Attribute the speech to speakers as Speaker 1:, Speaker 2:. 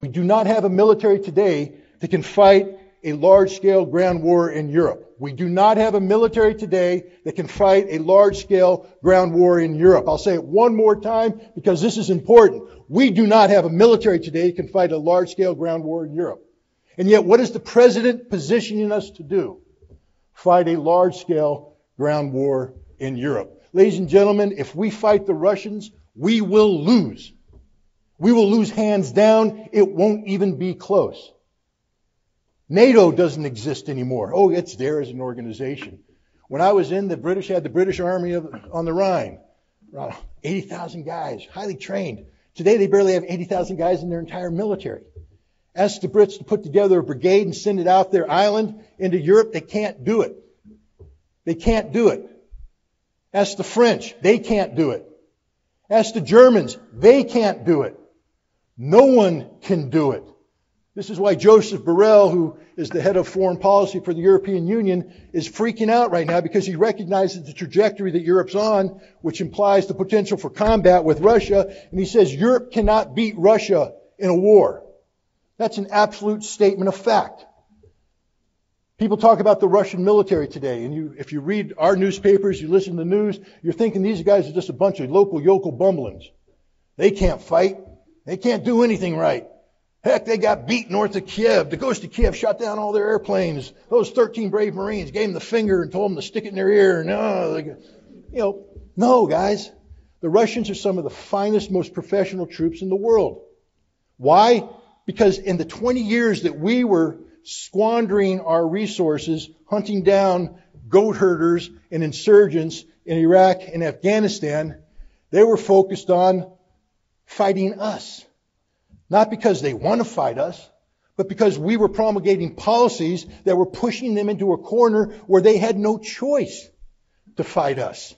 Speaker 1: We do not have a military today that can fight a large-scale ground war in Europe. We do not have a military today that can fight a large-scale ground war in Europe. I'll say it one more time because this is important. We do not have a military today that can fight a large-scale ground war in Europe. And yet, what is the president positioning us to do? Fight a large-scale ground war in Europe. Ladies and gentlemen, if we fight the Russians, we will lose. We will lose hands down. It won't even be close. NATO doesn't exist anymore. Oh, it's there as an organization. When I was in, the British had the British Army on the Rhine. 80,000 guys, highly trained. Today they barely have 80,000 guys in their entire military. Ask the Brits to put together a brigade and send it out their island into Europe. They can't do it. They can't do it. Ask the French. They can't do it. Ask the Germans. They can't do it. No one can do it. This is why Joseph Borrell, who is the head of foreign policy for the European Union, is freaking out right now because he recognizes the trajectory that Europe's on, which implies the potential for combat with Russia. And he says Europe cannot beat Russia in a war. That's an absolute statement of fact. People talk about the Russian military today, and if you read our newspapers, you listen to the news, you're thinking these guys are just a bunch of local yokel bumblings. They can't fight. They can't do anything right. Heck, they got beat north of Kiev. The ghost of Kiev shot down all their airplanes. Those 13 brave Marines gave them the finger and told them to stick it in their ear. No, guys. The Russians are some of the finest, most professional troops in the world. Why? Because in the 20 years that we were squandering our resources, hunting down goat herders and insurgents in Iraq and Afghanistan, they were focused on fighting us. Not because they want to fight us, but because we were promulgating policies that were pushing them into a corner where they had no choice to fight us.